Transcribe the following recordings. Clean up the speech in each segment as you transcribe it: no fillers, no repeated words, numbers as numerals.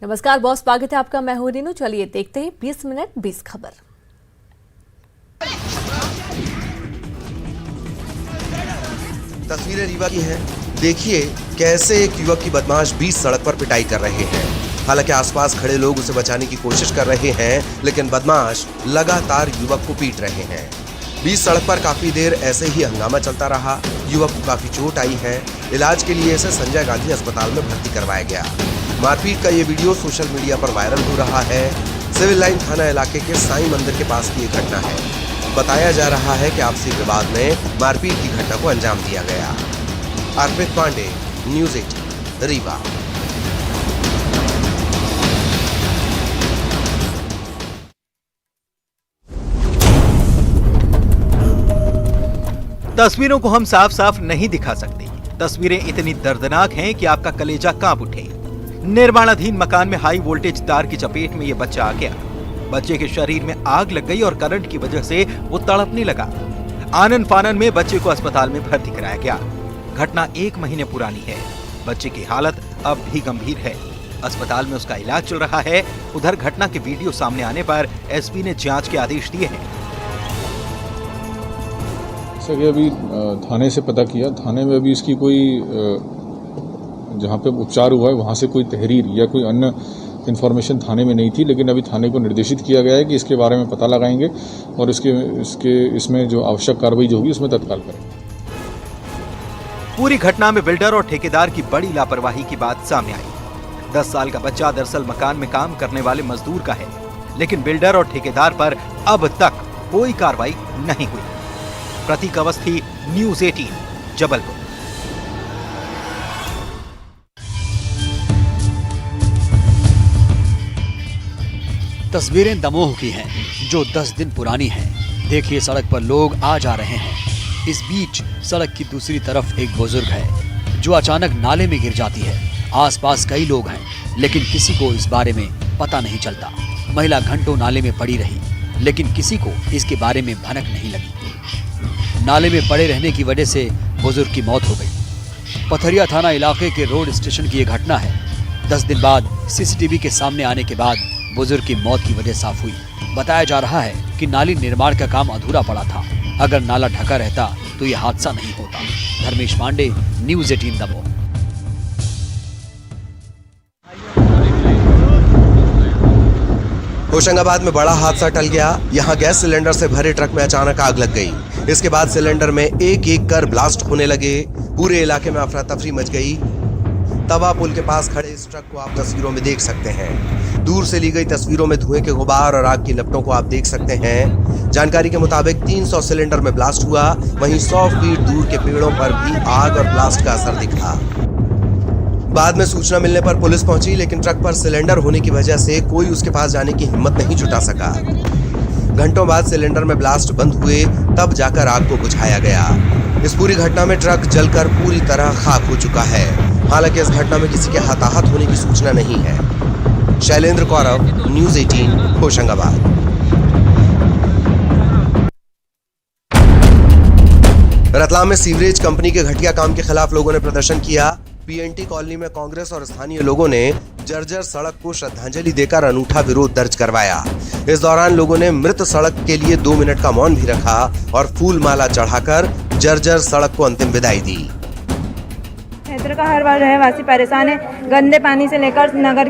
नमस्कार बॉस, स्वागत है आपका। मैं हूं रीनू। चलिए देखते हैं 20 मिनट 20 खबर। तस्वीरें रीवा की हैं। देखिए कैसे एक युवक की बदमाश बीच सड़क पर पिटाई कर रहे हैं। हालांकि आसपास खड़े लोग उसे बचाने की कोशिश कर रहे हैं, लेकिन बदमाश लगातार युवक को पीट रहे हैं। बीच सड़क पर काफी देर ऐसे ही हंगामा चलता रहा। युवक को काफी चोट आई है। इलाज के लिए इसे संजय गांधी अस्पताल में भर्ती करवाया गया। मारपीट का ये वीडियो सोशल मीडिया पर वायरल हो रहा है। सिविल लाइन थाना इलाके के साईं मंदिर के पास की ये घटना है। बताया जा रहा है कि आपसी विवाद में मारपीट की घटना को अंजाम दिया गया। अर्पित पांडे, न्यूज़ 18, रीवा। तस्वीरों को हम साफ साफ नहीं दिखा सकते। तस्वीरें इतनी दर्दनाक हैं कि आपका कलेजा कांप उठे। निर्माणाधीन मकान में हाई वोल्टेज तार की चपेट में यह बच्चा आ गया। बच्चे के शरीर में आग लग गई और करंट की वजह से वो तड़पने लगा। आनन फानन में बच्चे को अस्पताल में भर्ती कराया गया। घटना 1 महीने पुरानी है। बच्चे की हालत अब भी गंभीर है। अस्पताल में उसका इलाज चल रहा है। उधर घटना के वीडियो सामने आने पर एसपी ने जांच के आदेश दिए हैं। सर ये अभी थाने से पता किया, थाने में अभी इसकी कोई जहाँ पे उपचार हुआ है वहाँ से कोई तहरीर या कोई अन्य इन्फॉर्मेशन थाने में नहीं थी, लेकिन अभी थाने को निर्देशित किया गया है कि इसके बारे में पता लगाएंगे और इसमें जो आवश्यक कार्रवाई जो होगी उसमें तत्काल करेंगे। पूरी घटना में बिल्डर और ठेकेदार की बड़ी लापरवाही की बात सामने आई। 10 साल का बच्चा दरअसल मकान में काम करने वाले मजदूर का है, लेकिन बिल्डर और ठेकेदार पर अब तक कोई कार्रवाई नहीं हुई। प्रतीक अवस्थी, न्यूज़ 18, जबलपुर। तस्वीरें दमोह की हैं, जो 10 दिन पुरानी हैं। देखिए सड़क पर लोग आ जा रहे हैं। इस बीच सड़क की दूसरी तरफ एक बुजुर्ग है जो अचानक नाले में गिर जाती है। आसपास कई लोग हैं, लेकिन किसी को इस बारे में पता नहीं चलता। महिला घंटों नाले में पड़ी रही, लेकिन किसी को इसके बारे में भनक नहीं लगी। नाले में पड़े रहने की वजह से बुजुर्ग की मौत हो गई। पथरिया थाना इलाके के रोड स्टेशन की यह घटना है। 10 दिन बाद सीसीटीवी के सामने आने के बाद बुजुर्ग की मौत की वजह साफ हुई। बताया जा रहा है कि नाली निर्माण का काम अधूरा पड़ा था। अगर नाला ढका रहता तो यह हादसा नहीं होता। धर्मेश पांडे, न्यूज़ 18 दमोह। होशंगाबाद में बड़ा हादसा टल गया। यहाँ गैस सिलेंडर से भरे ट्रक में अचानक आग लग गई। इसके बाद सिलेंडर में एक एक कर ब्लास्ट होने लगे। पूरे इलाके में अफरा तफरी मच गई। तवा पुल के पास खड़े इस ट्रक को आप तस्वीरों में देख सकते हैं। दूर से ली गई तस्वीरों में धुएं के गुबार और आग की लपटों को आप देख सकते हैं। जानकारी के मुताबिक 300 सिलेंडर में ब्लास्ट हुआ। वहीं 100 फीट दूर के पेड़ों पर भी आग और ब्लास्ट का असर दिखा। बाद में सूचना मिलने पर पुलिस पहुंची, लेकिन ट्रक पर सिलेंडर होने की वजह से कोई उसके पास जाने की हिम्मत नहीं जुटा सका। घंटों बाद सिलेंडर में ब्लास्ट बंद हुए, तब जाकर आग को बुझाया गया। इस पूरी घटना में ट्रक जलकर पूरी तरह खाक हो चुका है। हालांकि इस घटना में किसी के हताहत होने की सूचना नहीं है। शैलेंद्र कौरव, न्यूज़ 18, होशंगाबाद। रतलाम में सीवरेज कंपनी के घटिया काम के खिलाफ लोगों ने प्रदर्शन किया। पीएनटी कॉलोनी में कांग्रेस और स्थानीय लोगों ने जर्जर सड़क को श्रद्धांजलि देकर अनूठा विरोध दर्ज करवाया। इस दौरान लोगों ने मृत सड़क के लिए 2 मिनट का मौन भी रखा और फूल माला चढ़ाकर जर्जर सड़क को अंतिम विदाई दी। क्षेत्र का हर बार रहवासी परेशान है। गंदे पानी से लेकर नगर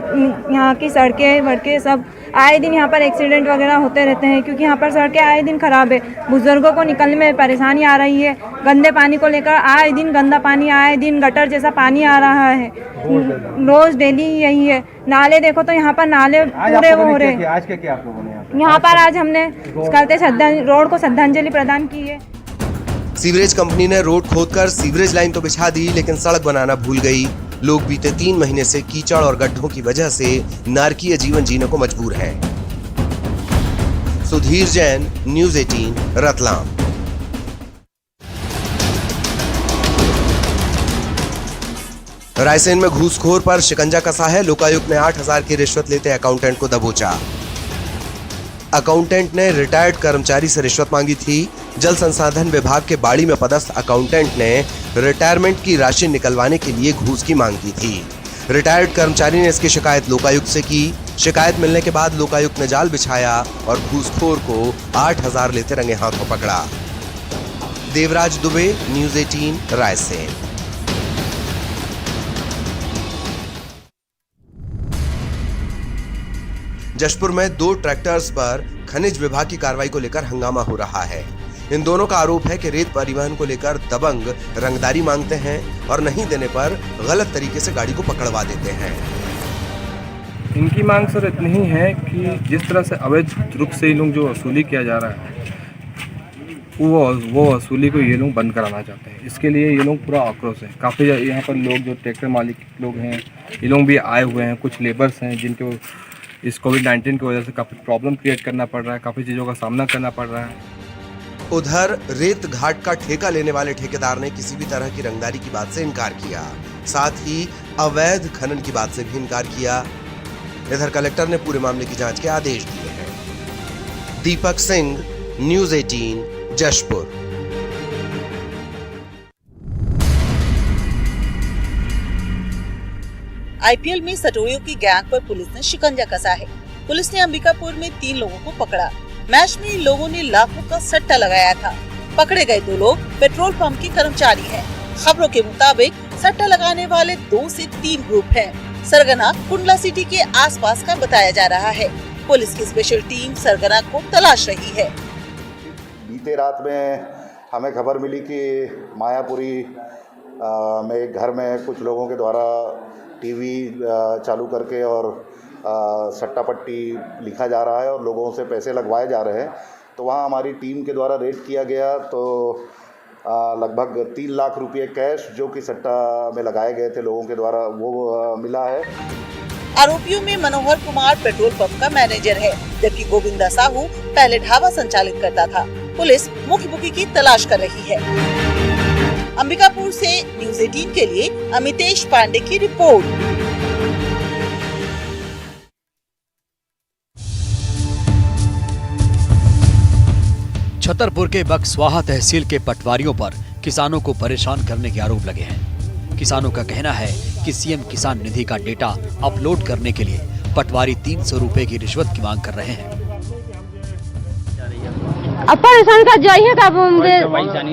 यहाँ की सड़कें सब आए दिन यहाँ पर एक्सीडेंट वगैरह होते रहते हैं, क्योंकि यहाँ पर सड़कें आए दिन खराब है। बुजुर्गों को निकलने में परेशानी आ रही है। गंदे पानी को लेकर आए दिन गंदा पानी, आए दिन गटर जैसा पानी आ रहा है। रोज डेली यही है। नाले देखो तो यहाँ पर नाले पूरे वो हो रहे हैं। आज क्या आप लोगों ने यहाँ पर आज हमने रोड को श्रद्धांजलि प्रदान की है। सीवरेज कंपनी ने रोड खोदकर सीवरेज लाइन तो बिछा दी, लेकिन सड़क बनाना भूल गई। लोग बीते 3 महीने से कीचड़ और गड्ढों की वजह से नारकीय जीवन जीने को मजबूर हैं। सुधीर जैन, न्यूज़ 18, रतलाम। रायसेन में घूसखोर पर शिकंजा कसा है। लोकायुक्त ने 8,000 की रिश्वत लेते अकाउंटेंट को दबोचा। अकाउंटेंट ने रिटायर्ड कर्मचारी से रिश्वत मांगी थी। जल संसाधन विभाग के बाड़ी में पदस्थ अकाउंटेंट ने रिटायरमेंट की राशि निकलवाने के लिए घूस की मांग की थी। रिटायर्ड कर्मचारी ने इसकी शिकायत लोकायुक्त से की। शिकायत मिलने के बाद लोकायुक्त ने जाल बिछाया और घूसखोर को 8,000 लेते रंगे हाथों पकड़ा। देवराज दुबे, न्यूज़ 18 रायसेन। जशपुर में 2 ट्रैक्टर्स पर खनिज विभाग की कार्रवाई को लेकर हंगामा हो रहा है। इन दोनों का आरोप है कि रेत परिवहन को लेकर दबंग रंगदारी मांगते हैं और नहीं देने पर गलत तरीके से गाड़ी को पकड़वा देते हैं। इनकी मांग सर इतनी ही है कि जिस तरह से अवैध रूप से इन लोग जो वसूली किया जा रहा है वो वसूली को ये लोग बंद कराना चाहते हैं। इसके लिए ये लोग पूरा आक्रोश है। काफ़ी यहाँ पर लोग जो ट्रैक्टर मालिक लोग हैं ये लोग भी आए हुए हैं। कुछ लेबर्स हैं जिनको इस कोविड-19 की वजह से काफ़ी प्रॉब्लम क्रिएट करना पड़ रहा है, काफ़ी चीज़ों का सामना करना पड़ रहा है। उधर रेत घाट का ठेका लेने वाले ठेकेदार ने किसी भी तरह की रंगदारी की बात से इनकार किया, साथ ही अवैध खनन की बात से भी इनकार किया। इधर कलेक्टर ने पूरे मामले की जांच के आदेश दिए हैं। दीपक सिंह, न्यूज़ 18 जशपुर। आईपीएल में सटोरियों की गैंग पर पुलिस ने शिकंजा कसा है। पुलिस ने अंबिकापुर में 3 लोगों को पकड़ा। मैच में इन लोगों ने लाखों का सट्टा लगाया था। पकड़े गए 2 लोग पेट्रोल पंप के कर्मचारी हैं। खबरों के मुताबिक सट्टा लगाने वाले 2 से 3 ग्रुप हैं। सरगना कुंडला सिटी के आसपास का बताया जा रहा है। पुलिस की स्पेशल टीम सरगना को तलाश रही है। बीते रात में हमें खबर मिली कि मायापुरी में एक घर में कुछ लोगों के द्वारा टीवी चालू करके और सट्टा पट्टी लिखा जा रहा है और लोगों से पैसे लगवाए जा रहे हैं। तो वहाँ हमारी टीम के द्वारा रेड किया गया तो लगभग 3 लाख रुपए कैश जो कि सट्टा में लगाए गए थे लोगों के द्वारा वो मिला है। आरोपियों में मनोहर कुमार पेट्रोल पंप का मैनेजर है, जबकि गोविंदा साहू पहले ढाबा संचालित करता था। पुलिस मुख्य बुकी की तलाश कर रही है। अंबिकापुर से न्यूज़ 18 के लिए अमितेश पांडे की रिपोर्ट। छतरपुर के बक्सवाहा तहसील के पटवारियों पर किसानों को परेशान करने के आरोप लगे हैं। किसानों का कहना है कि सीएम किसान निधि का डेटा अपलोड करने के लिए पटवारी 300 रुपए की रिश्वत की मांग कर रहे हैं। अब परेशान का जाइए तब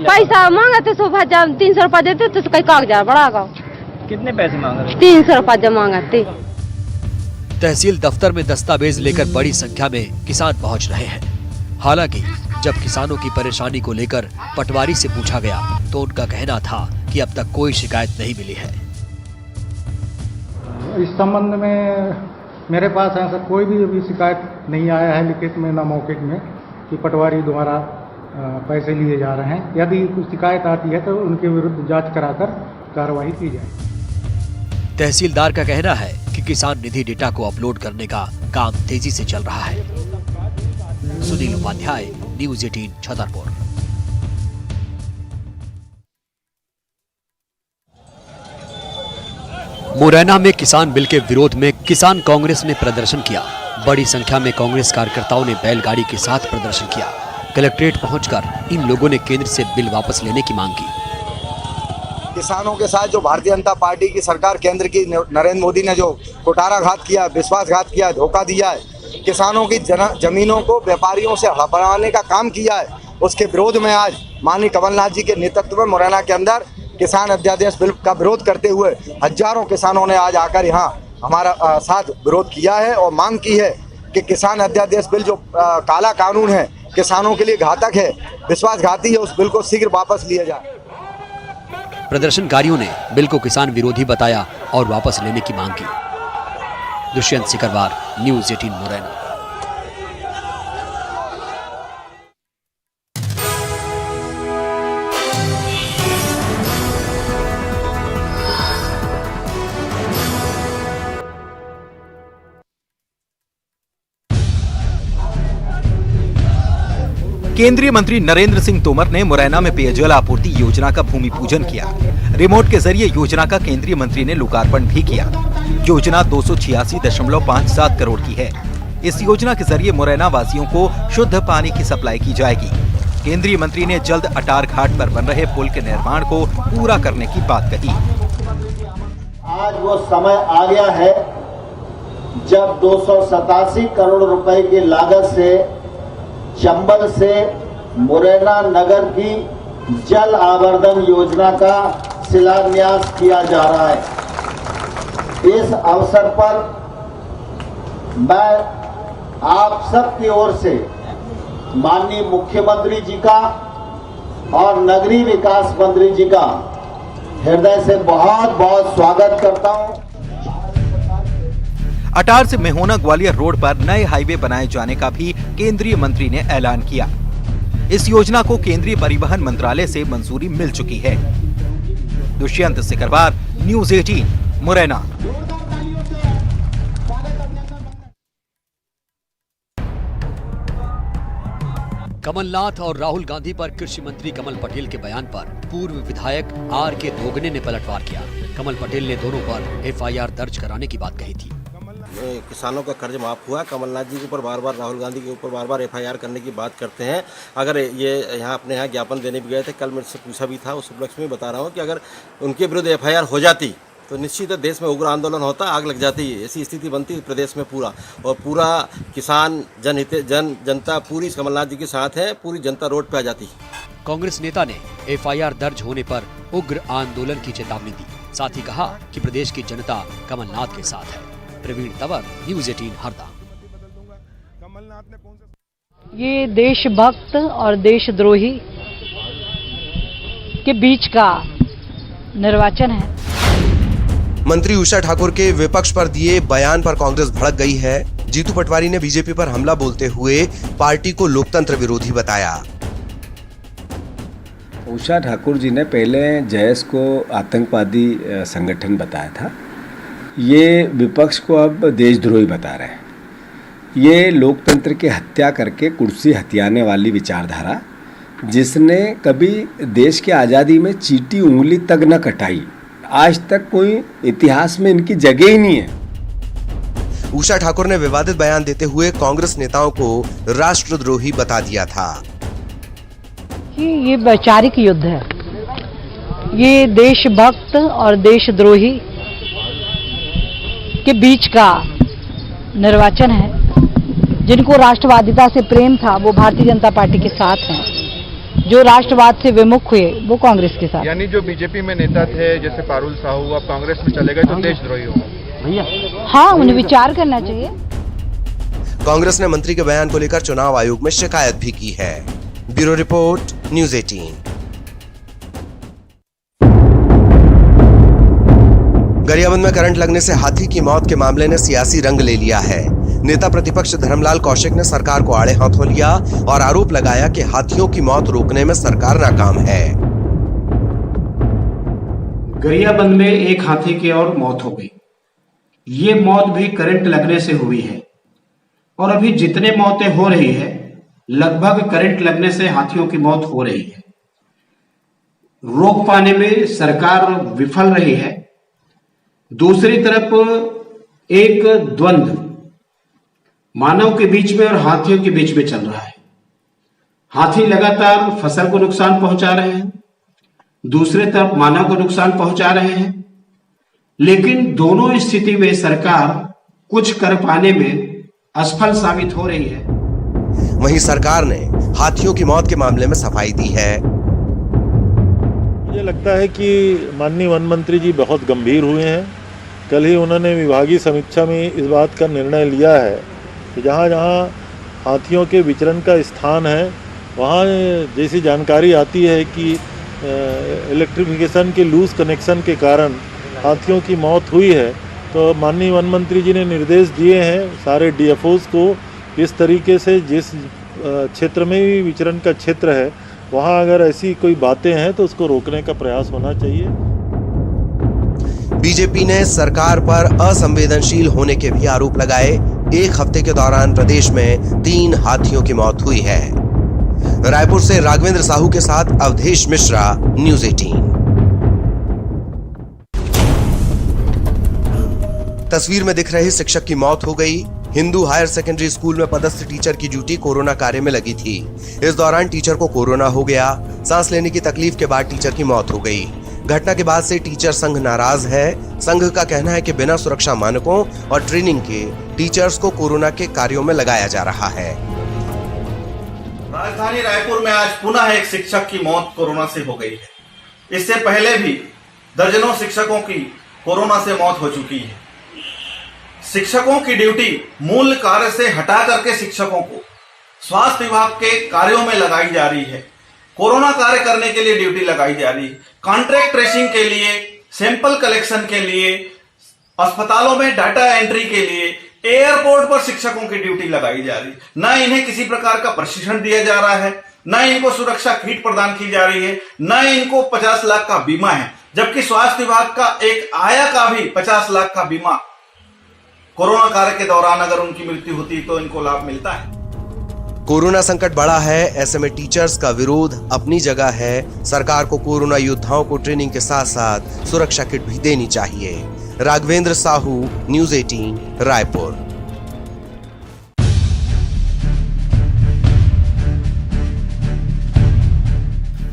पैसा मांगते 300 रुपया देते तो कई कागजात बढ़ागा। कितने पैसे मांग रहे? 300 रुपया मांगते। तहसील दफ्तर में दस्तावेज लेकर बड़ी संख्या में किसान पहुंच रहे हैं। हालांकि जब किसानों की परेशानी को लेकर पटवारी से पूछा गया तो उनका कहना था कि अब तक कोई शिकायत नहीं मिली है। इस संबंध में मेरे पास ऐसा कोई भी अभी शिकायत नहीं आया है लिखित में ना मौखिक में कि पटवारी द्वारा पैसे लिए जा रहे हैं। यदि कुछ शिकायत आती है तो उनके विरुद्ध जांच कराकर कार्रवाई की जाए। तहसीलदार का कहना है कि किसान निधि डेटा को अपलोड करने का काम तेजी से चल रहा है। सुनील उपाध्याय, न्यूज़ 18 छतरपुर। मुरैना में किसान बिल के विरोध में किसान कांग्रेस ने प्रदर्शन किया। बड़ी संख्या में कांग्रेस कार्यकर्ताओं ने बैलगाड़ी के साथ प्रदर्शन किया। कलेक्ट्रेट पहुंचकर इन लोगों ने केंद्र से बिल वापस लेने की मांग की। किसानों के साथ जो भारतीय जनता पार्टी की सरकार केंद्र की नरेंद्र मोदी ने जो कुठाराघात किया, विश्वासघात किया, धोखा दिया है, किसानों की जमीनों को व्यापारियों से हड़पवाने का काम किया है, उसके विरोध में आज माननीय कमलनाथ जी के नेतृत्व में मुरैना के अंदर किसान अध्यादेश बिल का विरोध करते हुए हजारों किसानों ने आज आकर यहाँ हमारा साथ विरोध किया है और मांग की है कि किसान अध्यादेश बिल जो काला कानून है, किसानों के लिए घातक है, विश्वासघाती है, उस बिल को शीघ्र वापस लिया जाए। प्रदर्शनकारियों ने बिल को किसान विरोधी बताया और वापस लेने की मांग की। दुष्यंत सिकरवार, न्यूज़ 18 मुरैना। केंद्रीय मंत्री नरेंद्र सिंह तोमर ने मुरैना में पेयजल आपूर्ति योजना का भूमि पूजन किया। रिमोट के जरिए योजना का केंद्रीय मंत्री ने लोकार्पण भी किया। योजना 286.57 करोड़ की है। इस योजना के जरिए मुरैना वासियों को शुद्ध पानी की सप्लाई की जाएगी। केंद्रीय मंत्री ने जल्द अटार घाट पर बन रहे पुल के निर्माण को पूरा करने की बात कही। आज वो समय आ गया है जब 287 करोड़ रुपए की लागत से चंबल से मुरैना नगर की जल आवर्धन योजना का शिलान्यास किया जा रहा है। इस अवसर पर मैं आप सबकी ओर से माननीय मुख्यमंत्री जी का और नगरीय विकास मंत्री जी का हृदय से बहुत बहुत स्वागत करता हूं। अटार से मेहोना ग्वालियर रोड पर नए हाईवे बनाए जाने का भी केंद्रीय मंत्री ने ऐलान किया। इस योजना को केंद्रीय परिवहन मंत्रालय से मंजूरी मिल चुकी है। दुष्यंत सिकरवार, न्यूज़ 18, मुरैना। कमलनाथ और राहुल गांधी पर कृषि मंत्री कमल पटेल के बयान पर पूर्व विधायक आर.के. दोगने ने पलटवार किया। कमल पटेल ने दोनों पर एफआईआर दर्ज कराने की बात कही थी। किसानों का कर्ज माफ हुआ, कमलनाथ जी के ऊपर बार बार, राहुल गांधी के ऊपर बार बार एफआईआर करने की बात करते हैं। अगर ये यहाँ अपने यहाँ ज्ञापन देने भी गए थे, कल मेरे से पूछा भी था, उस उपलक्ष्य में बता रहा हूँ कि अगर उनके विरुद्ध एफआईआर हो जाती तो निश्चित देश में उग्र आंदोलन होता, आग लग जाती, ऐसी स्थिति बनती प्रदेश में पूरा। और पूरा किसान जनता पूरी कमलनाथ जी के साथ है, पूरी जनता रोड पे आ जाती। कांग्रेस नेता ने एफआईआर दर्ज होने पर उग्र आंदोलन की चेतावनी दी। साथ ही कहा कि प्रदेश की जनता कमलनाथ के साथ है। प्रवीण तंवर, न्यूज़ 18, हरदा। ये देशभक्त और देशद्रोही के बीच का निर्वाचन है। मंत्री उषा ठाकुर के विपक्ष पर दिए बयान पर कांग्रेस भड़क गई है। जीतू पटवारी ने बीजेपी पर हमला बोलते हुए पार्टी को लोकतंत्र विरोधी बताया। उषा ठाकुर जी ने पहले जैश को आतंकवादी संगठन बताया था, ये विपक्ष को अब देशद्रोही बता रहे हैं। ये लोकतंत्र की हत्या करके कुर्सी हथियाने वाली विचारधारा, जिसने कभी देश की आज़ादी में चीटी उंगली तक न कटाई, आज तक कोई इतिहास में इनकी जगह ही नहीं है। उषा ठाकुर ने विवादित बयान देते हुए कांग्रेस नेताओं को राष्ट्रद्रोही बता दिया था। ये वैचारिक युद्ध है। ये देशभक्त और देशद्रोही के बीच का निर्वाचन है। जिनको राष्ट्रवादिता से प्रेम था वो भारतीय जनता पार्टी के साथ हैं, जो राष्ट्रवाद से विमुख हुए वो कांग्रेस के साथ। यानी जो बीजेपी में नेता थे जैसे पारुल साहू, अब कांग्रेस में चले गए तो देशद्रोही होंगे भैया? हाँ, उन्हें विचार करना चाहिए। कांग्रेस ने मंत्री के बयान को लेकर चुनाव आयोग में शिकायत भी की है। Bureau report, news 18। गरियाबंद में करंट लगने से हाथी की मौत के मामले ने सियासी रंग ले लिया है। नेता प्रतिपक्ष धर्मलाल कौशिक ने सरकार को आड़े हाथों लिया और आरोप लगाया कि हाथियों की मौत रोकने में सरकार नाकाम है। गरियाबंद में एक हाथी की और मौत हो गई। ये मौत भी करंट लगने से हुई है और अभी जितने मौतें हो रही है लगभग करंट लगने से हाथियों की मौत हो रही है। रोक पाने में सरकार विफल रही है। दूसरी तरफ एक द्वंद्व मानव के बीच में और हाथियों के बीच में चल रहा है। हाथी लगातार फसल को नुकसान पहुंचा रहे हैं, दूसरे तरफ मानव को नुकसान पहुंचा रहे हैं, लेकिन दोनों स्थिति में सरकार कुछ कर पाने में असफल साबित हो रही है। वहीं सरकार ने हाथियों की मौत के मामले में सफाई दी है। मुझे लगता है कि माननीय वन मंत्री जी बहुत गंभीर हुए हैं। कल ही उन्होंने विभागीय समीक्षा में इस बात का निर्णय लिया है कि जहाँ जहाँ हाथियों के विचरण का स्थान है वहाँ जैसी जानकारी आती है कि इलेक्ट्रिफिकेशन के लूज कनेक्शन के कारण हाथियों की मौत हुई है, तो माननीय वन मंत्री जी ने निर्देश दिए हैं सारे डीएफओज को, इस तरीके से जिस क्षेत्र में भी विचरण का क्षेत्र है वहाँ अगर ऐसी कोई बातें हैं तो उसको रोकने का प्रयास होना चाहिए। बीजेपी ने सरकार पर असंवेदनशील होने के भी आरोप लगाए। एक हफ्ते के दौरान प्रदेश में 3 हाथियों की मौत हुई है। रायपुर से राघवेंद्र साहू के साथ अवधेश मिश्रा, न्यूज़ 18। तस्वीर में दिख रही शिक्षक की मौत हो गई। हिंदू हायर सेकेंडरी स्कूल में पदस्थ टीचर की ड्यूटी कोरोना कार्य में लगी थी। इस दौरान टीचर को कोरोना हो गया। सांस लेने की तकलीफ के बाद टीचर की मौत हो गई। घटना के बाद से टीचर संघ नाराज है। संघ का कहना है कि बिना सुरक्षा मानकों और ट्रेनिंग के टीचर्स को कोरोना के कार्यों में लगाया जा रहा है। राजधानी रायपुर में आज पुनः एक शिक्षक की मौत कोरोना से हो गई है। इससे पहले भी दर्जनों शिक्षकों की कोरोना से मौत हो चुकी है। शिक्षकों की ड्यूटी मूल कार्य से हटा करके शिक्षकों को स्वास्थ्य विभाग के कार्यों में लगाई जा रही है। कोरोना कार्य करने के लिए ड्यूटी लगाई जा रही है। कॉन्ट्रैक्ट ट्रेसिंग के लिए, सैंपल कलेक्शन के लिए, अस्पतालों में डाटा एंट्री के लिए, एयरपोर्ट पर शिक्षकों की ड्यूटी लगाई जा रही है। न इन्हें किसी प्रकार का प्रशिक्षण दिया जा रहा है, न इनको सुरक्षा किट प्रदान की जा रही है, न इनको 50 लाख का बीमा है, जबकि स्वास्थ्य विभाग का एक आया का भी 50 लाख का बीमा कोरोना कार्य के दौरान अगर उनकी मृत्यु होती तो इनको लाभ मिलता है। कोरोना संकट बड़ा है, ऐसे में टीचर्स का विरोध अपनी जगह है। सरकार को कोरोना योद्धाओं को ट्रेनिंग के साथ साथ सुरक्षा किट भी देनी चाहिए। राघवेंद्र साहू, न्यूज़ 18, रायपुर।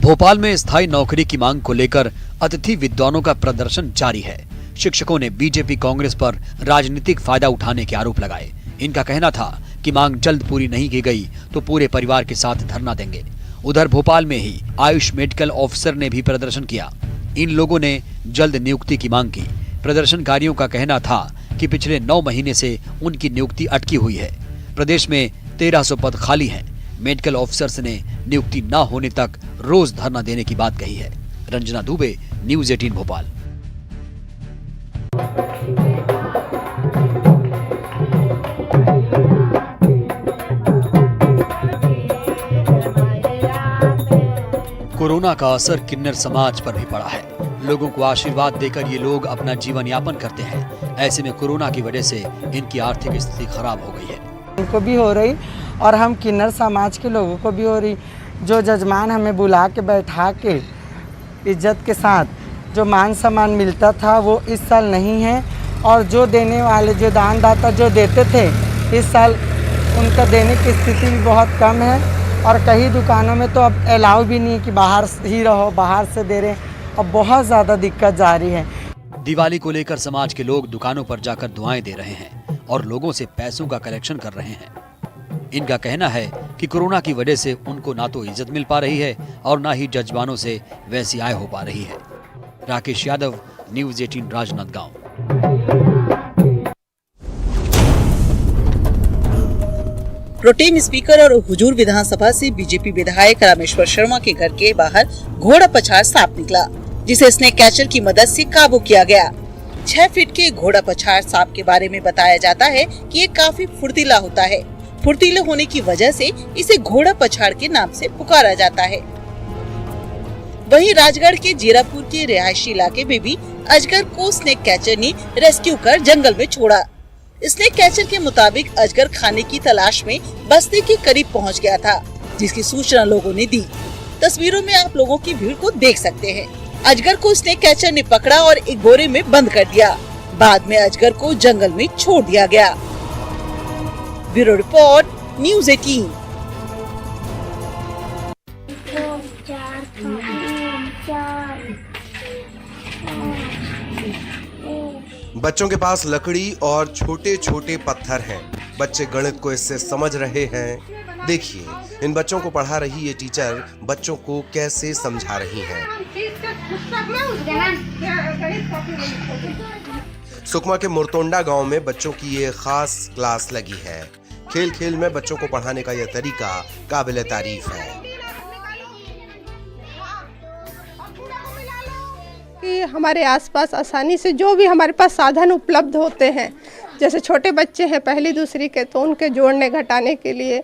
भोपाल में स्थायी नौकरी की मांग को लेकर अतिथि विद्वानों का प्रदर्शन जारी है। शिक्षकों ने बीजेपी कांग्रेस पर राजनीतिक फायदा उठाने के आरोप लगाए। इनका कहना था कि मांग जल्द पूरी नहीं की गई तो पूरे परिवार के साथ धरना देंगे। उधर भोपाल में ही आयुष मेडिकल ऑफिसर ने भी प्रदर्शन किया। इन लोगों ने जल्द नियुक्ति की मांग की। प्रदर्शनकारियों का कहना था कि पिछले 9 महीने से उनकी नियुक्ति अटकी हुई है। प्रदेश में 1300 पद खाली हैं। मेडिकल ऑफिसर्स ने नियुक्ति न होने तक रोज धरना देने की बात कही है। रंजना दुबे, न्यूज़ 18 भोपाल। कोरोना का असर किन्नर समाज पर भी पड़ा है। लोगों को आशीर्वाद देकर ये लोग अपना जीवन यापन करते हैं। ऐसे में कोरोना की वजह से इनकी आर्थिक स्थिति खराब हो गई है। उनको भी हो रही और हम किन्नर समाज के लोगों को भी हो रही। जो जजमान हमें बुला के बैठा के इज्जत के साथ जो मान सम्मान मिलता था वो इस साल नहीं है। और जो देने वाले, जो दानदाता जो देते थे, इस साल उनका देने की स्थिति भी बहुत कम है। और कई दुकानों में तो अब अलाउ भी नहीं कि बाहर ही रहो, बाहर से दे रहे। अब बहुत ज़्यादा दिक्कत जारी है। दिवाली को लेकर समाज के लोग दुकानों पर जाकर दुआएं दे रहे हैं और लोगों से पैसों का कलेक्शन कर रहे हैं। इनका कहना है कि कोरोना की वजह से उनको ना तो इज्जत मिल पा रही है और ना ही जजमानों से वैसी आय हो पा रही है। Rakesh Yadav, news 18, Rajnandgaon. Protem speaker और हुजूर विधानसभा से बीजेपी विधायक रामेश्वर शर्मा के घर के बाहर घोड़ा पछाड़ सांप निकला, जिसे स्नेक कैचर की मदद से काबू किया गया। 6 फीट के घोड़ा पछाड़ सांप के बारे में बताया जाता है कि ये काफी फुर्तीला होता है। फुर्तीले होने की वजह से इसे घोड़ा पछाड़ के नाम से पुकारा जाता है। वहीं राजगढ़ के जीरापुर के रिहायशी इलाके में भी अजगर को स्नेक कैचर ने रेस्क्यू कर जंगल में छोड़ा। स्नेक कैचर के मुताबिक अजगर खाने की तलाश में बस्ती के करीब पहुंच गया था, जिसकी सूचना लोगों ने दी। तस्वीरों में आप लोगों की भीड़ को देख सकते हैं। अजगर को स्नेक कैचर ने पकड़ा और एक बोरे में बंद कर दिया। बाद में अजगर को जंगल में छोड़ दिया गया। Bureau report, news 18। बच्चों के पास लकड़ी और छोटे छोटे पत्थर हैं। बच्चे गणित को इससे समझ रहे हैं। देखिए, इन बच्चों को पढ़ा रही ये टीचर बच्चों को कैसे समझा रही हैं। सुकमा के मुरतोंडा गांव में बच्चों की ये खास क्लास लगी है। खेल खेल में बच्चों को पढ़ाने का यह तरीका काबिल तारीफ है। कि हमारे आसपास आसानी से जो भी हमारे पास साधन उपलब्ध होते हैं, जैसे छोटे बच्चे हैं पहली दूसरी के, तो उनके जोड़ने घटाने के लिए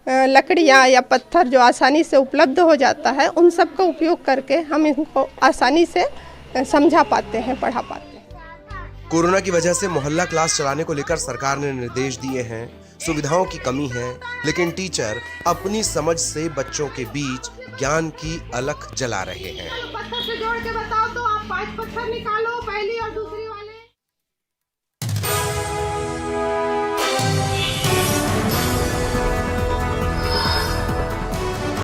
लकड़ियाँ या पत्थर जो आसानी से उपलब्ध हो जाता है, उन सब का उपयोग करके हम इनको आसानी से समझा पाते हैं, पढ़ा पाते हैं। कोरोना की वजह से मोहल्ला क्लास चलाने को लेकर सरकार ने निर्देश दिए हैं। सुविधाओं की कमी है, लेकिन टीचर अपनी समझ से बच्चों के बीच ज्ञान की अलख जला रहे हैं। पत्थर से जोड़ के बताओ तो आप 5 पत्थर निकालो, पहली और दूसरी